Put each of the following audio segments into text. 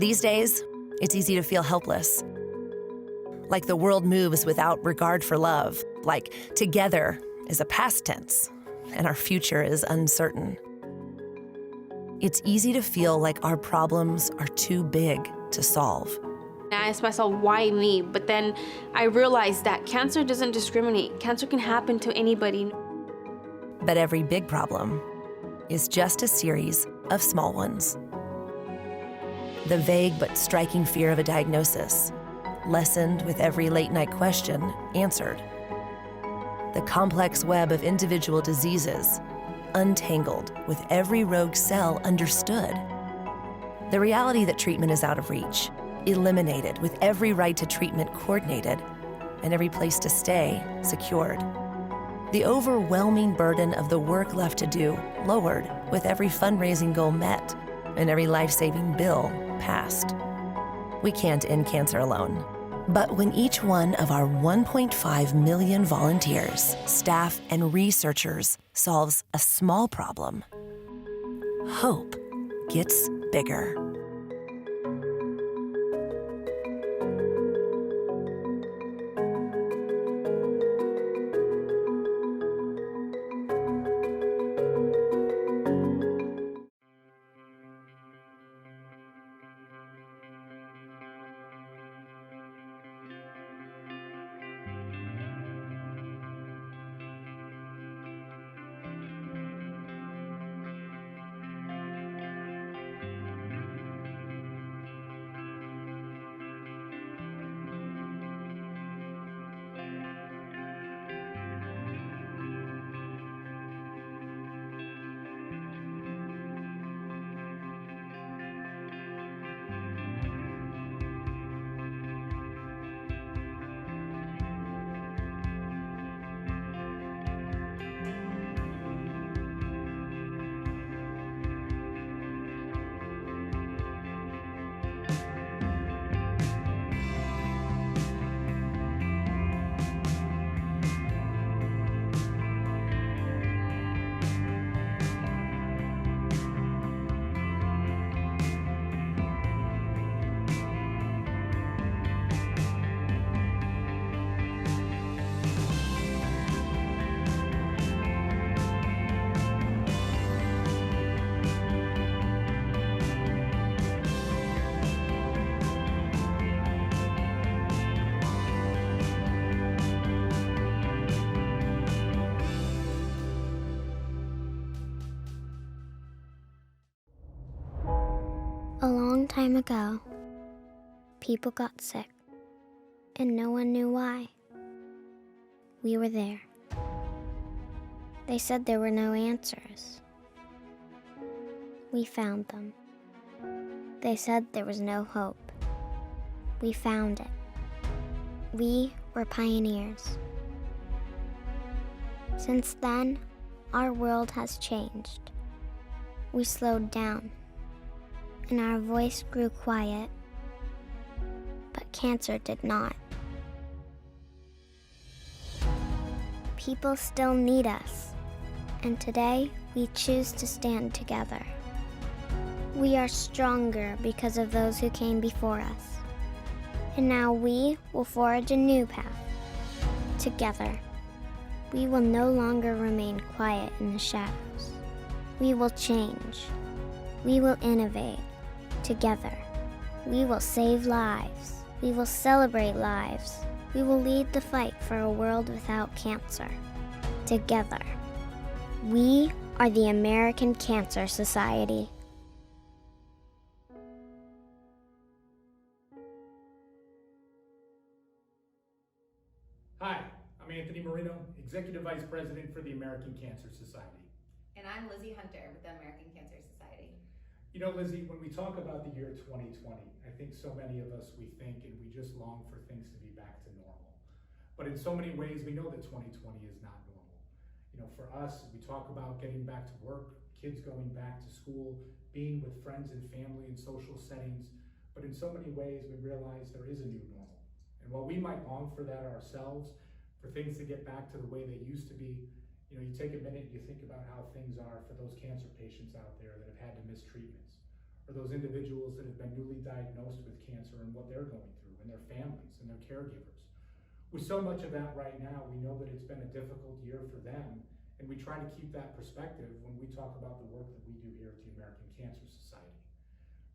These days, it's easy to feel helpless. Like the world moves without regard for love. Like together is a past tense, and our future is uncertain. It's easy to feel like our problems are too big to solve. I asked myself, why me? But then I realized that cancer doesn't discriminate. Cancer can happen to anybody. But every big problem is just a series of small ones. The vague but striking fear of a diagnosis, lessened with every late-night question answered. The complex web of individual diseases, untangled with every rogue cell understood. The reality that treatment is out of reach, eliminated with every right to treatment coordinated, and every place to stay secured. The overwhelming burden of the work left to do lowered with every fundraising goal met and every life-saving bill passed. We can't end cancer alone. But when each one of our 1.5 million volunteers, staff, and researchers solves a small problem, hope gets bigger. A long time ago, people got sick, and no one knew why. We were there. They said there were no answers. We found them. They said there was no hope. We found it. We were pioneers. Since then, our world has changed. We slowed down, and our voice grew quiet, but cancer did not. People still need us, and today we choose to stand together. We are stronger because of those who came before us, and now we will forge a new path. Together, we will no longer remain quiet in the shadows. We will change. We will innovate. Together, we will save lives. We will celebrate lives. We will lead the fight for a world without cancer. Together, we are the American Cancer Society. Hi, I'm Anthony Marino, Executive Vice President for the American Cancer Society. And I'm Lizzie Hunter with the American Cancer Society. You know, Lizzie, when we talk about the year 2020, I think so many of us, we think and we just long for things to be back to normal. But in so many ways, we know that 2020 is not normal. You know, for us, we talk about getting back to work, kids going back to school, being with friends and family in social settings. But in so many ways, we realize there is a new normal. And while we might long for that ourselves, for things to get back to the way they used to be, you know, you take a minute and you think about how things are for those cancer patients out there that have had to miss treatments, or those individuals that have been newly diagnosed with cancer and what they're going through, and their families and their caregivers. With so much of that right now, we know that it's been a difficult year for them, and we try to keep that perspective when we talk about the work that we do here at the American Cancer Society.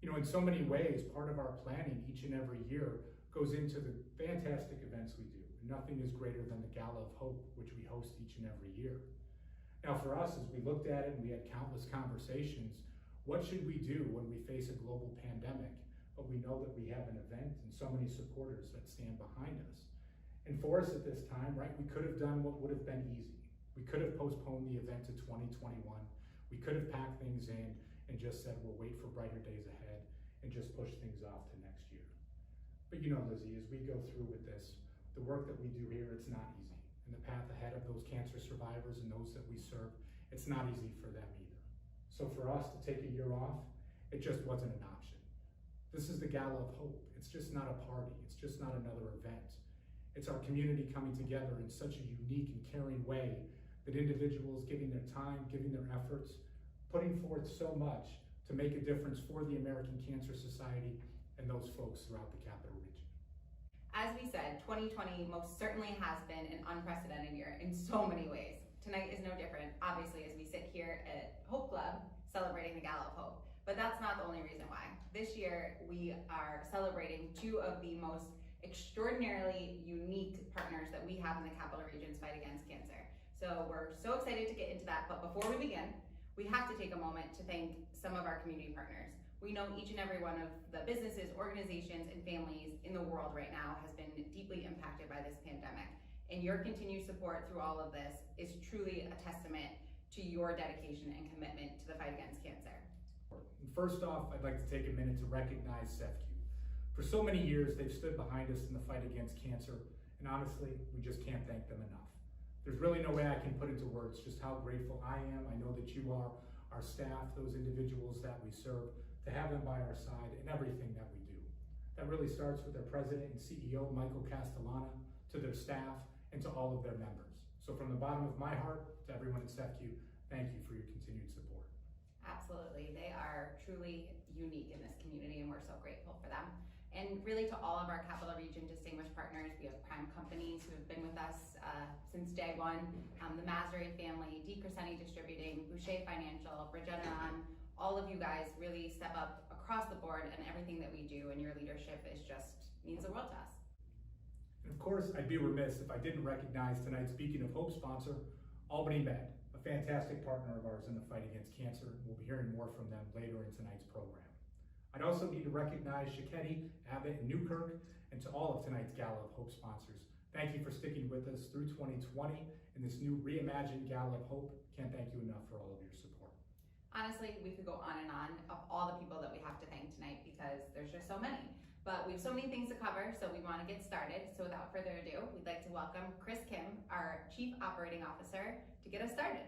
You know, in so many ways, part of our planning each and every year goes into the fantastic events we do. Nothing is greater than the Gala of Hope, which we host each and every year. Now for us, as we looked at it and we had countless conversations, what should we do when we face a global pandemic, but we know that we have an event and so many supporters that stand behind us? And for us at this time, right, we could have done what would have been easy. We could have postponed the event to 2021. We could have packed things in and just said, we'll wait for brighter days ahead and just push things off to next year. But you know, Lizzie, as we go through with this, the work that we do here, it's not easy. And the path ahead of those cancer survivors and those that we serve, it's not easy for them either. So for us to take a year off, it just wasn't an option. This is the Gala of Hope. It's just not a party. It's just not another event. It's our community coming together in such a unique and caring way that individuals giving their time, giving their efforts, putting forth so much to make a difference for the American Cancer Society and those folks throughout the Capital Region. As we said, 2020 most certainly has been an unprecedented year in so many ways. Tonight is no different, obviously, as we sit here at Hope Club celebrating the Gala of Hope. But that's not the only reason why. This year, we are celebrating two of the most extraordinarily unique partners that we have in the Capital Region's fight against cancer. So we're so excited to get into that, but before we begin, we have to take a moment to thank some of our community partners. We know each and every one of the businesses, organizations, and families in the world right now has been deeply impacted by this pandemic. And your continued support through all of this is truly a testament to your dedication and commitment to the fight against cancer. First off, I'd like to take a minute to recognize CEFCU. For so many years, they've stood behind us in the fight against cancer, and honestly, we just can't thank them enough. There's really no way I can put into words just how grateful I am. I know that you are, our staff, those individuals that we serve, to have them by our side in everything that we do. That really starts with their president and CEO, Michael Castellana, to their staff, and to all of their members. So from the bottom of my heart to everyone at CEFCU, thank you for your continued support. Absolutely, they are truly unique in this community and we're so grateful for them. And really to all of our Capital Region distinguished partners, we have prime companies who have been with us since day one, the Masri family, D. Crescenti Distributing, Boucher Financial, Regeneron, all of you guys really step up across the board and everything that we do, and your leadership is just means the world to us. And of course, I'd be remiss if I didn't recognize tonight's Speaking of Hope sponsor, Albany Med, a fantastic partner of ours in the fight against cancer. We'll be hearing more from them later in tonight's program. I'd also need to recognize Shiketi, Abbott, and Newkirk, and to all of tonight's Gala of Hope sponsors. Thank you for sticking with us through 2020 in this new reimagined Gala of Hope. Can't thank you enough for all of your support. Honestly, we could go on and on of all the people that we have to thank tonight because there's just so many. But we have so many things to cover, so we want to get started. So without further ado, we'd like to welcome Chris Kim, our Chief Operating Officer, to get us started.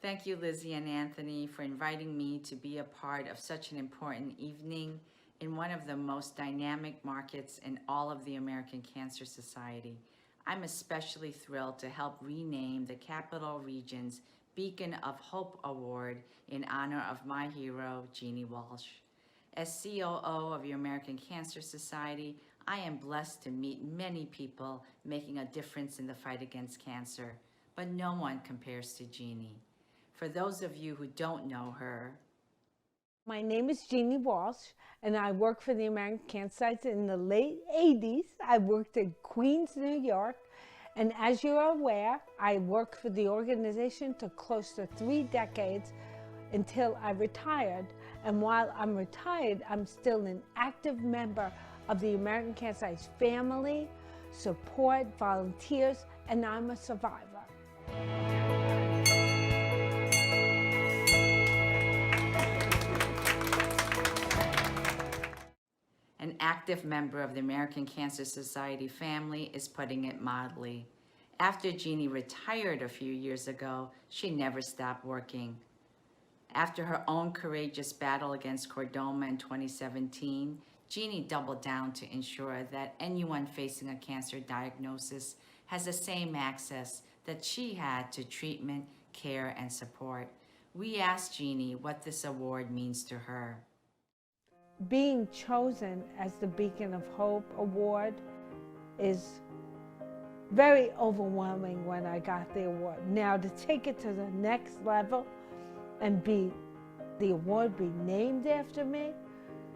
Thank you, Lizzie and Anthony, for inviting me to be a part of such an important evening in one of the most dynamic markets in all of the American Cancer Society. I'm especially thrilled to help rename the Capital Region's Beacon of Hope Award in honor of my hero, Jeannie Walsh. As COO of the American Cancer Society, I am blessed to meet many people making a difference in the fight against cancer, but no one compares to Jeannie. For those of you who don't know her, my name is Jeannie Walsh, and I work for the American Cancer Society. In the late 80s, I worked in Queens, New York, and as you're aware, I worked for the organization to close to 3 decades until I retired. And while I'm retired, I'm still an active member of the American Cancer Society's family, support, volunteers, and I'm a survivor. an active member of the American Cancer Society family is putting it mildly. After Jeannie retired a few years ago, she never stopped working. After her own courageous battle against chordoma in 2017, Jeannie doubled down to ensure that anyone facing a cancer diagnosis has the same access that she had to treatment, care, and support. We asked Jeannie what this award means to her. Being chosen as the Beacon of Hope Award is very overwhelming when I got the award. Now to take it to the next level and the award be named after me,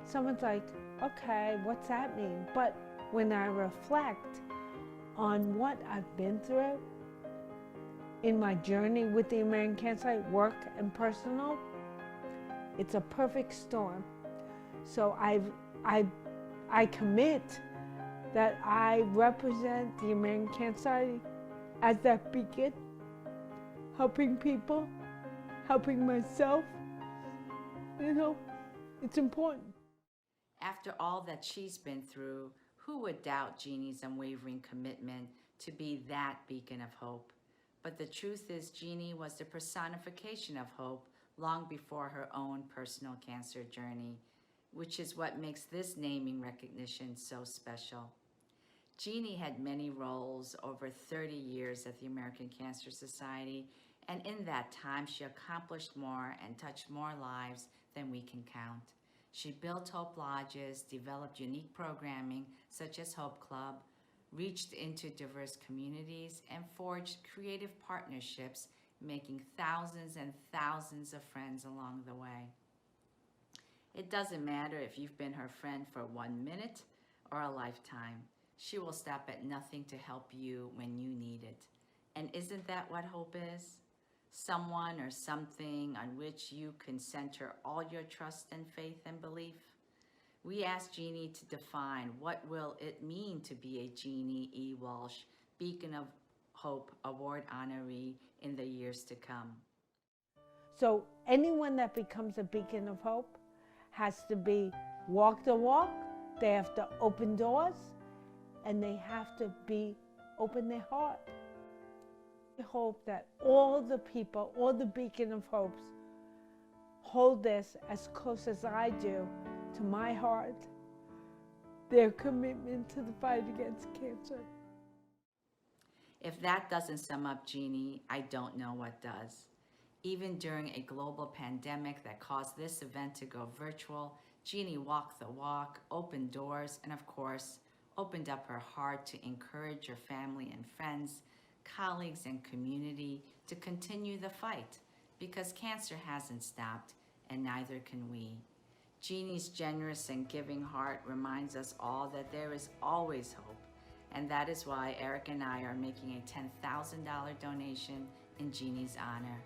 someone's like, okay, what's that mean? But when I reflect on what I've been through in my journey with the American Cancer, work and personal, it's a perfect storm. So I commit that I represent the American Cancer Society as that beacon, helping people, helping myself. You know, it's important. After all that she's been through, who would doubt Jeannie's unwavering commitment to be that beacon of hope? But the truth is, Jeannie was the personification of hope long before her own personal cancer journey, which is what makes this naming recognition so special. Jeannie had many roles over 30 years at the American Cancer Society, and in that time she accomplished more and touched more lives than we can count. She built Hope Lodges, developed unique programming such as Hope Club, reached into diverse communities, and forged creative partnerships, making thousands and thousands of friends along the way. It doesn't matter if you've been her friend for 1 minute or a lifetime. She will stop at nothing to help you when you need it. And isn't that what hope is? Someone or something on which you can center all your trust and faith and belief. We asked Jeannie to define what will it mean to be a Jeannie E. Walsh Beacon of Hope Award honoree in the years to come. So anyone that becomes a beacon of hope has to walk the walk, they have to open doors, and they have to open their heart. I hope that all the people, all the Beacon of Hopes, hold this as close as I do to my heart, their commitment to the fight against cancer. If that doesn't sum up Jeannie, I don't know what does. Even during a global pandemic that caused this event to go virtual, Jeannie walked the walk, opened doors, and of course, opened up her heart to encourage her family and friends, colleagues and community to continue the fight, because cancer hasn't stopped and neither can we. Jeannie's generous and giving heart reminds us all that there is always hope, and that is why Eric and I are making a $10,000 donation in Jeannie's honor.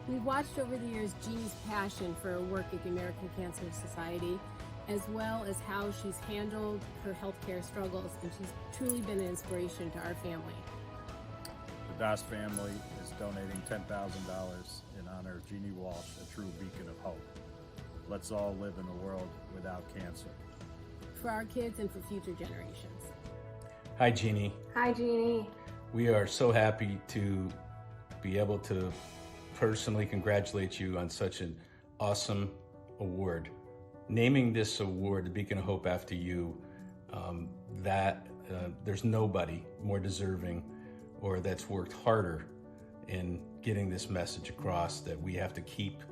We've watched over the years Jeannie's passion for her work at the American Cancer Society, as well as how she's handled her healthcare struggles, and she's truly been an inspiration to our family. The Das family is donating $10,000 in honor of Jeannie Walsh, a true beacon of hope. Let's all live in a world without cancer. For our kids and for future generations. Hi, Jeannie. Hi, Jeannie. We are so happy to be able to personally congratulate you on such an awesome award. Naming this award, the Beacon of Hope, after you, there's nobody more deserving or that's worked harder in getting this message across, that we have to keep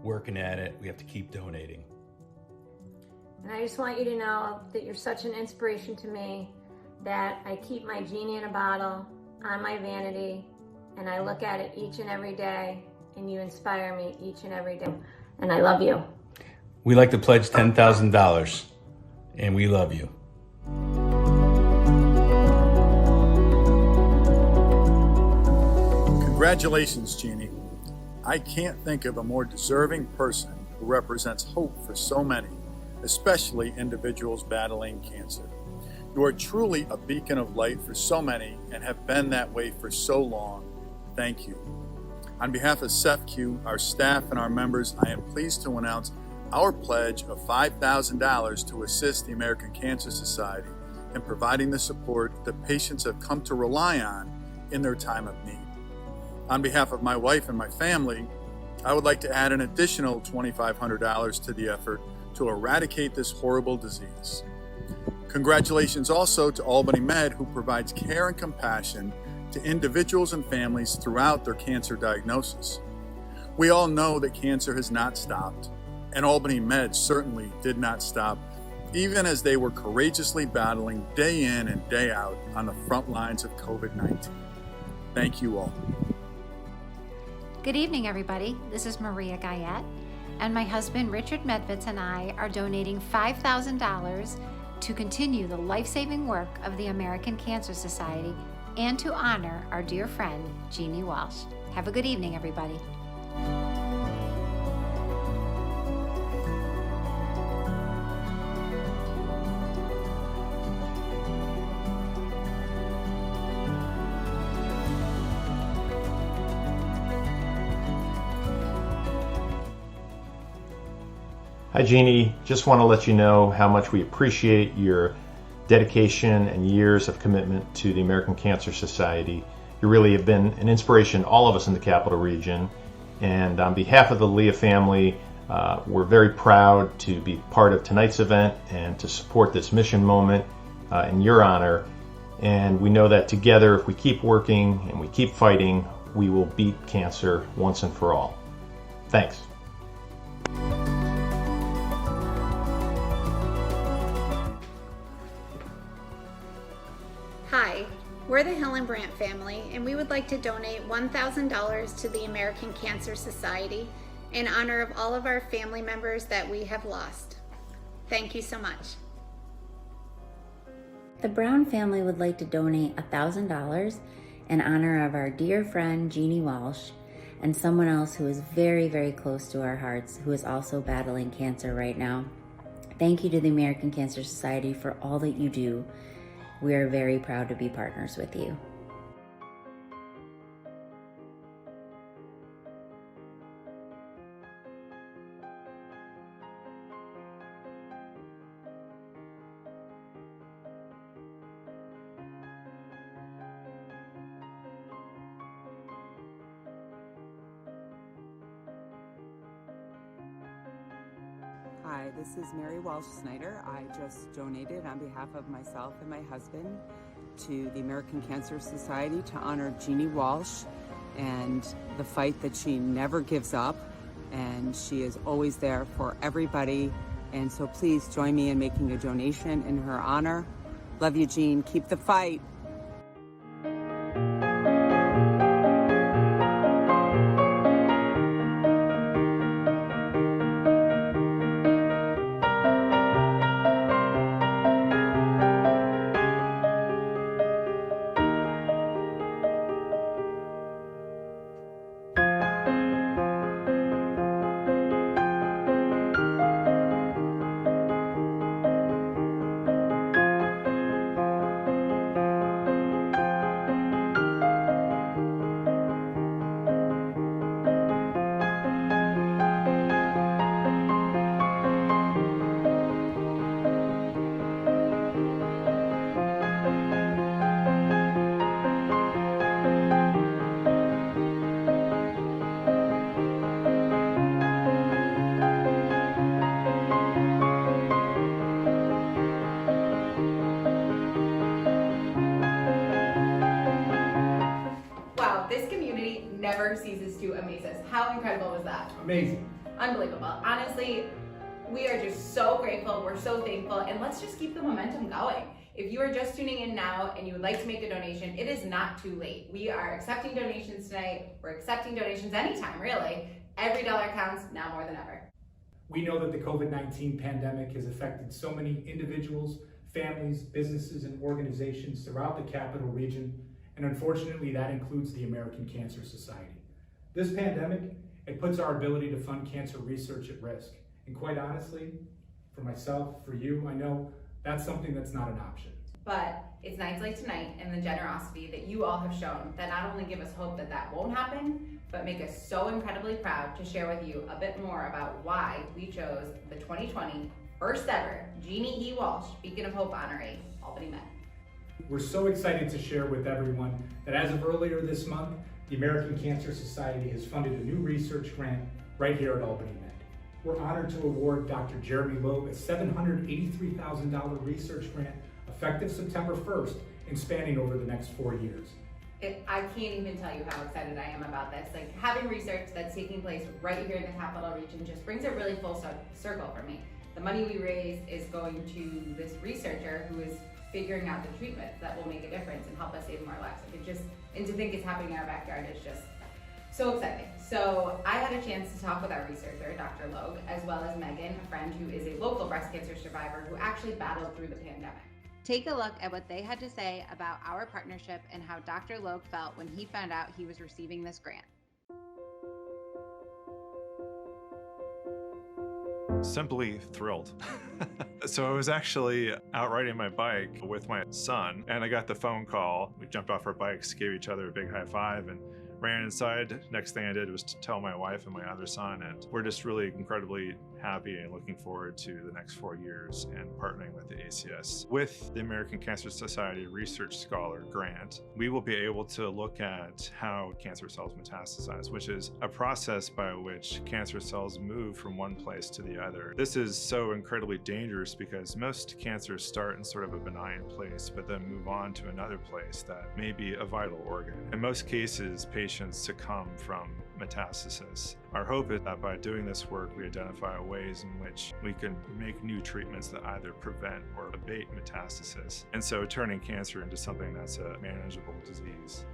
working at it, we have to keep donating. And I just want you to know that you're such an inspiration to me, that I keep my Genie in a bottle on my vanity, and I look at it each and every day, and you inspire me each and every day. And I love you. We like to pledge $10,000, and we love you. Congratulations, Jeannie. I can't think of a more deserving person who represents hope for so many, especially individuals battling cancer. You are truly a beacon of light for so many and have been that way for so long. Thank you. On behalf of CEFCU, our staff, and our members, I am pleased to announce our pledge of $5,000 to assist the American Cancer Society in providing the support that patients have come to rely on in their time of need. On behalf of my wife and my family, I would like to add an additional $2,500 to the effort to eradicate this horrible disease. Congratulations also to Albany Med, who provides care and compassion to individuals and families throughout their cancer diagnosis. We all know that cancer has not stopped, and Albany Med certainly did not stop, even as they were courageously battling day in and day out on the front lines of COVID-19. Thank you all. Good evening, everybody. This is Maria Guyette, and my husband Richard Medvitz and I are donating $5,000 to continue the life-saving work of the American Cancer Society and to honor our dear friend, Jeannie Walsh. Have a good evening, everybody. Hi Jeannie, just want to let you know how much we appreciate your dedication and years of commitment to the American Cancer Society. You really have been an inspiration to all of us in the Capital Region, and on behalf of the Leah family, we're very proud to be part of tonight's event and to support this mission moment in your honor. And we know that together, if we keep working and we keep fighting, we will beat cancer once and for all. Thanks. Hi, we're the Hillenbrandt family, and we would like to donate $1,000 to the American Cancer Society in honor of all of our family members that we have lost. Thank you so much. The Brown family would like to donate $1,000 in honor of our dear friend Jeannie Walsh and someone else who is very, very close to our hearts, who is also battling cancer right now. Thank you to the American Cancer Society for all that you do. We are very proud to be partners with you. Hi, this is Mary Walsh Schneider. I just donated on behalf of myself and my husband to the American Cancer Society to honor Jeannie Walsh and the fight that she never gives up, and she is always there for everybody. And so please join me in making a donation in her honor. Love you, Jean. Keep the fight. Never ceases to amaze us. How incredible was that? Amazing. Unbelievable. Honestly, we are just so grateful. We're so thankful, and let's just keep the momentum going. If you are just tuning in now and you would like to make a donation, it is not too late. We are accepting donations tonight. We're accepting donations anytime, really. Every dollar counts now more than ever. We know that the COVID-19 pandemic has affected so many individuals, families, businesses, and organizations throughout the Capital Region, and unfortunately that includes the American Cancer Society. This pandemic, it puts our ability to fund cancer research at risk. And quite honestly, for myself, for you, I know that's something that's not an option. But it's nights like tonight and the generosity that you all have shown that not only give us hope that that won't happen, but make us so incredibly proud to share with you a bit more about why we chose the 2020 first ever Jeannie E. Walsh Beacon of Hope honoree, Albany Med. We're so excited to share with everyone that as of earlier this month, the American Cancer Society has funded a new research grant right here at Albany Med. We're honored to award Dr. Jeremy Loeb a $783,000 research grant effective September 1st and spanning over the next 4 years. I can't even tell you how excited I am about this. Like, having research that's taking place right here in the Capital Region just brings it really full circle for me. The money we raise is going to this researcher who is figuring out the treatments that will make a difference and help us save more lives. And to think it's happening in our backyard is just so exciting. So I had a chance to talk with our researcher, Dr. Loeb, as well as Megan, a friend who is a local breast cancer survivor who actually battled through the pandemic. Take a look at what they had to say about our partnership and how Dr. Loeb felt when he found out he was receiving this grant. Simply thrilled. So I was actually out riding my bike with my son, and I got the phone call. We jumped off our bikes, gave each other a big high five, and ran inside. Next thing I did was to tell my wife and my other son, and we're just really incredibly happy and looking forward to the next 4 years and partnering with the ACS. With the American Cancer Society Research Scholar Grant, we will be able to look at how cancer cells metastasize, which is a process by which cancer cells move from one place to the other. This is so incredibly dangerous because most cancers start in sort of a benign place, but then move on to another place that may be a vital organ. In most cases, patients succumb from metastasis. Our hope is that by doing this work, we identify ways in which we can make new treatments that either prevent or abate metastasis, and so turning cancer into something that's a manageable disease.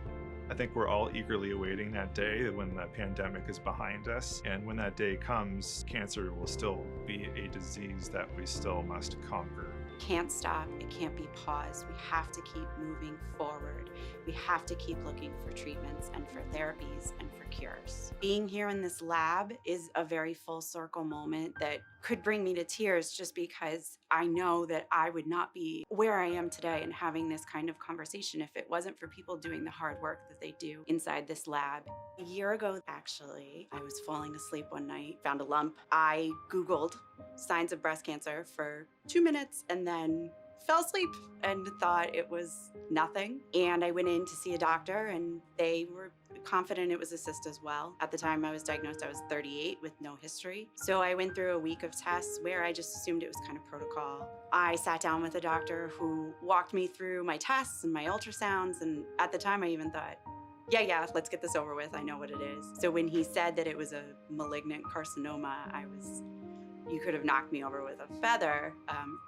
I think we're all eagerly awaiting that day when the pandemic is behind us, and when that day comes, cancer will still be a disease that we still must conquer. Can't stop, it can't be paused. We have to keep moving forward. We have to keep looking for treatments and for therapies and for cures. Being here in this lab is a very full circle moment that could bring me to tears, just because I know that I would not be where I am today and having this kind of conversation if it wasn't for people doing the hard work that they do inside this lab. A year ago, actually, I was falling asleep one night, found a lump. I Googled signs of breast cancer for 2 minutes and then fell asleep and thought it was nothing. And I went in to see a doctor, and they were confident it was a cyst as well. At the time I was diagnosed, I was 38 with no history. So I went through a week of tests where I just assumed it was kind of protocol. I sat down with a doctor who walked me through my tests and my ultrasounds. And at the time I even thought, yeah, let's get this over with. I know what it is. So when he said that it was a malignant carcinoma, you could have knocked me over with a feather.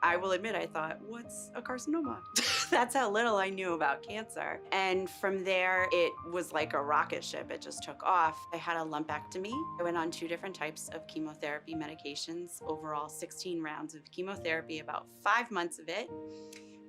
I will admit, I thought, what's a carcinoma? That's how little I knew about cancer. And from there, it was like a rocket ship. It just took off. I had a lumpectomy. I went on 2 different types of chemotherapy medications, overall 16 rounds of chemotherapy, about 5 months of it.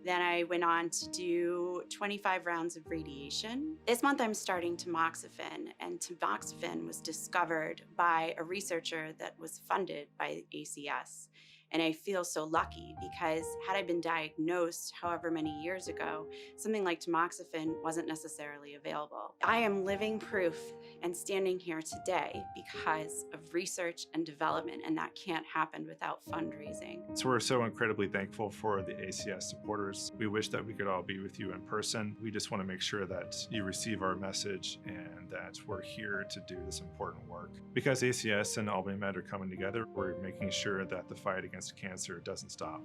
Then I went on to do 25 rounds of radiation. This month I'm starting tamoxifen, and tamoxifen was discovered by a researcher that was funded by ACS. And I feel so lucky because had I been diagnosed however many years ago, something like tamoxifen wasn't necessarily available. I am living proof and standing here today because of research and development, and that can't happen without fundraising. So we're so incredibly thankful for the ACS supporters. We wish that we could all be with you in person. We just want to make sure that you receive our message and that we're here to do this important work. Because ACS and Albany Med are coming together, we're making sure that the fight against cancer doesn't stop.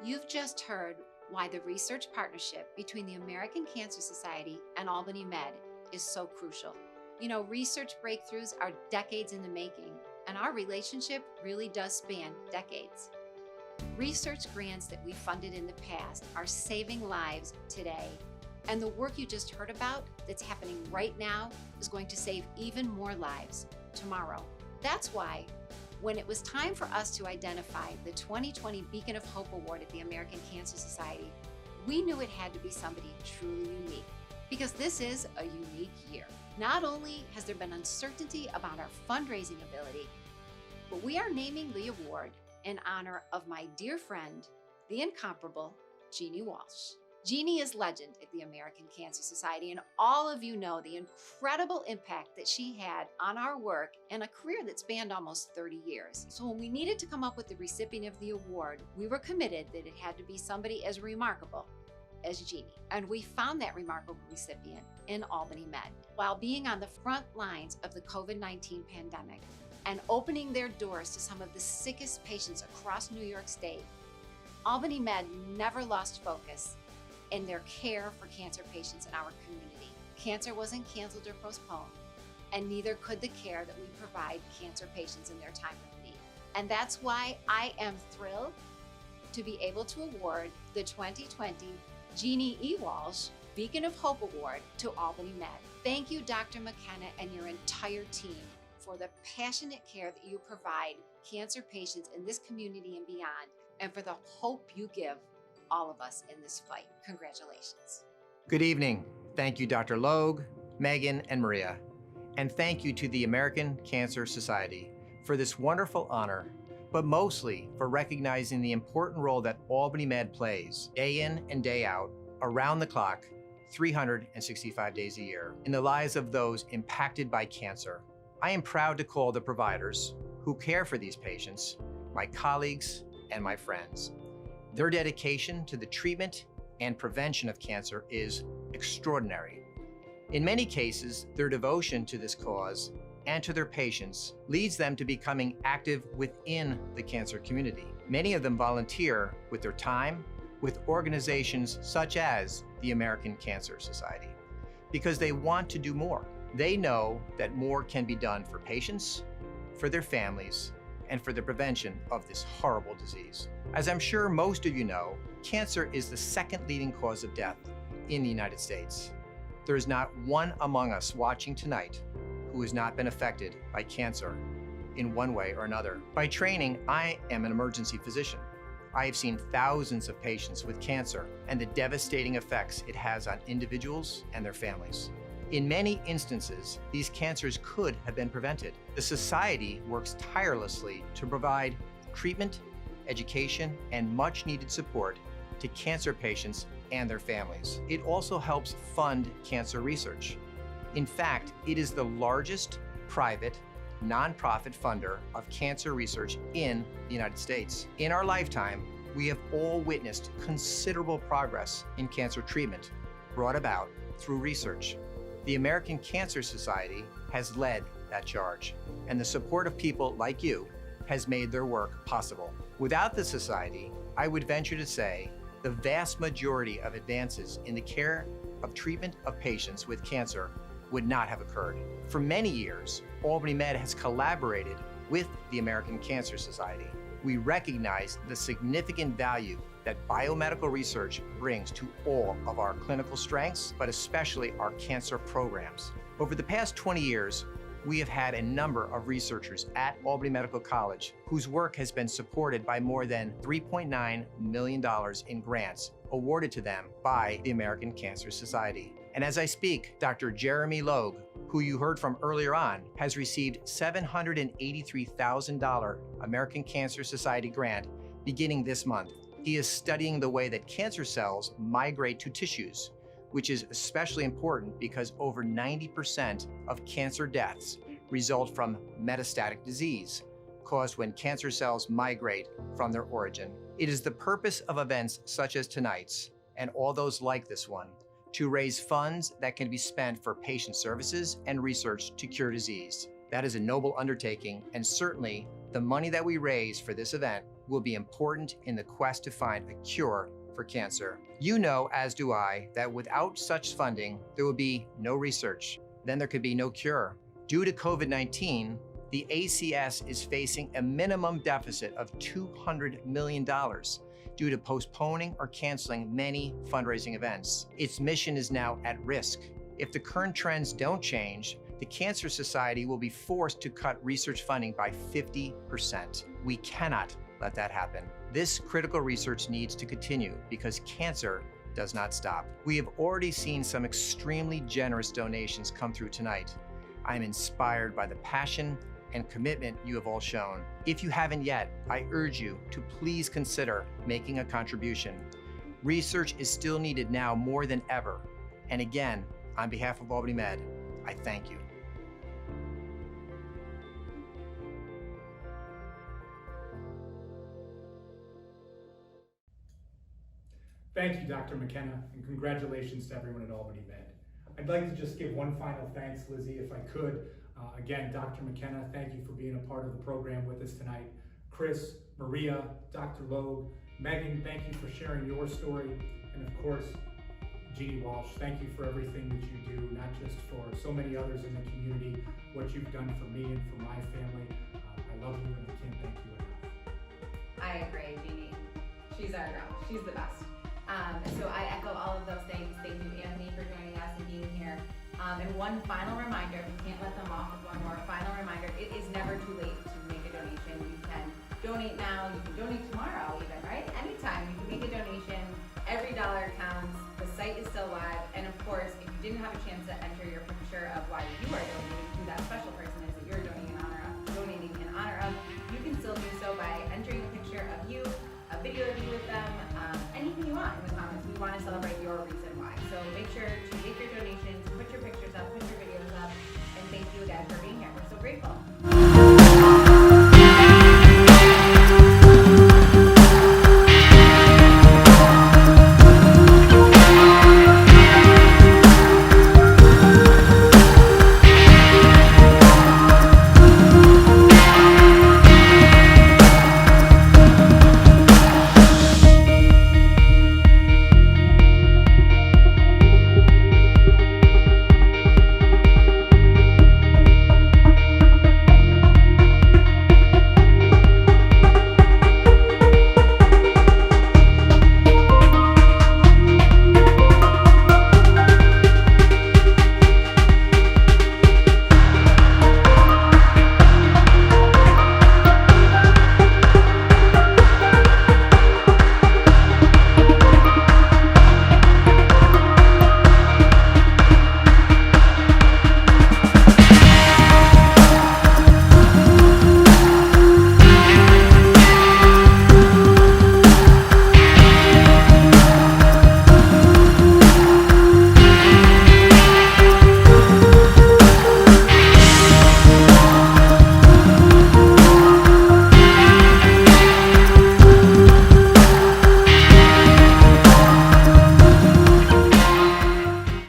You've just heard why the research partnership between the American Cancer Society and Albany Med is so crucial. You know, research breakthroughs are decades in the making, and our relationship really does span decades. Research grants that we funded in the past are saving lives today. And the work you just heard about that's happening right now is going to save even more lives tomorrow. That's why when it was time for us to identify the 2020 Beacon of Hope Award at the American Cancer Society, we knew it had to be somebody truly unique, because this is a unique year. Not only has there been uncertainty about our fundraising ability, but we are naming the award in honor of my dear friend, the incomparable Jeannie Walsh. Jeannie is legend at the American Cancer Society, and all of you know the incredible impact that she had on our work and a career that spanned almost 30 years. So when we needed to come up with the recipient of the award, we were committed that it had to be somebody as remarkable as Jeannie. And we found that remarkable recipient in Albany Med. While being on the front lines of the COVID-19 pandemic and opening their doors to some of the sickest patients across New York State, Albany Med never lost focus in their care for cancer patients in our community. Cancer wasn't canceled or postponed, and neither could the care that we provide cancer patients in their time of need. And that's why I am thrilled to be able to award the 2020 Jeannie E. Walsh Beacon of Hope Award to Albany Med. Thank you, Dr. McKenna and your entire team for the passionate care that you provide cancer patients in this community and beyond, and for the hope you give all of us in this fight. Congratulations. Good evening. Thank you, Dr. Logue, Megan, and Maria. And thank you to the American Cancer Society for this wonderful honor, but mostly for recognizing the important role that Albany Med plays day in and day out, around the clock, 365 days a year, in the lives of those impacted by cancer. I am proud to call the providers who care for these patients my colleagues and my friends. Their dedication to the treatment and prevention of cancer is extraordinary. In many cases, their devotion to this cause and to their patients leads them to becoming active within the cancer community. Many of them volunteer with their time with organizations such as the American Cancer Society because they want to do more. They know that more can be done for patients, for their families, and for the prevention of this horrible disease. As I'm sure most of you know, cancer is the second leading cause of death in the United States. There is not one among us watching tonight who has not been affected by cancer in one way or another. By training, I am an emergency physician. I have seen thousands of patients with cancer and the devastating effects it has on individuals and their families. In many instances, these cancers could have been prevented. The Society works tirelessly to provide treatment, education, and much needed support to cancer patients and their families. It also helps fund cancer research. In fact, it is the largest private, nonprofit funder of cancer research in the United States. In our lifetime, we have all witnessed considerable progress in cancer treatment brought about through research. The American Cancer Society has led that charge, and the support of people like you has made their work possible. Without the Society, I would venture to say the vast majority of advances in the care of treatment of patients with cancer would not have occurred. For many years, Albany Med has collaborated with the American Cancer Society. We recognize the significant value that biomedical research brings to all of our clinical strengths, but especially our cancer programs. Over the past 20 years, we have had a number of researchers at Albany Medical College whose work has been supported by more than $3.9 million in grants awarded to them by the American Cancer Society. And as I speak, Dr. Jeremy Logue, who you heard from earlier on, has received $783,000 American Cancer Society grant beginning this month. He is studying the way that cancer cells migrate to tissues, which is especially important because over 90% of cancer deaths result from metastatic disease caused when cancer cells migrate from their origin. It is the purpose of events such as tonight's, and all those like this one, to raise funds that can be spent for patient services and research to cure disease. That is a noble undertaking, and certainly the money that we raise for this event will be important in the quest to find a cure for cancer. You know, as do I, that without such funding, there will be no research. Then there could be no cure. Due to COVID-19, the ACS is facing a minimum deficit of $200 million due to postponing or canceling many fundraising events. Its mission is now at risk. If the current trends don't change, the Cancer Society will be forced to cut research funding by 50%. We cannot let that happen. This critical research needs to continue because cancer does not stop. We have already seen some extremely generous donations come through tonight. I'm inspired by the passion and commitment you have all shown. If you haven't yet, I urge you to please consider making a contribution. Research is still needed now more than ever. And again, on behalf of Albany Med, I thank you. Thank you, Dr. McKenna, and congratulations to everyone at Albany Med. I'd like to just give one final thanks, Lizzie, if I could. Again, Dr. McKenna, thank you for being a part of the program with us tonight. Chris, Maria, Dr. Logue, Megan, thank you for sharing your story. And of course, Jeannie Walsh, thank you for everything that you do, not just for so many others in the community, what you've done for me and for my family. I love you and I can't thank you enough. I agree, Jeannie. She's our girl. She's the best. So I echo all of those things. Thank you, Anthony, for joining us and being here. And one final reminder, we can't let them off with one more final reminder. It is never too late to make a donation. You can donate now, you can donate tomorrow even, right? Anytime you can make a donation. Every dollar counts. The site is still live. And of course, if you didn't have a chance at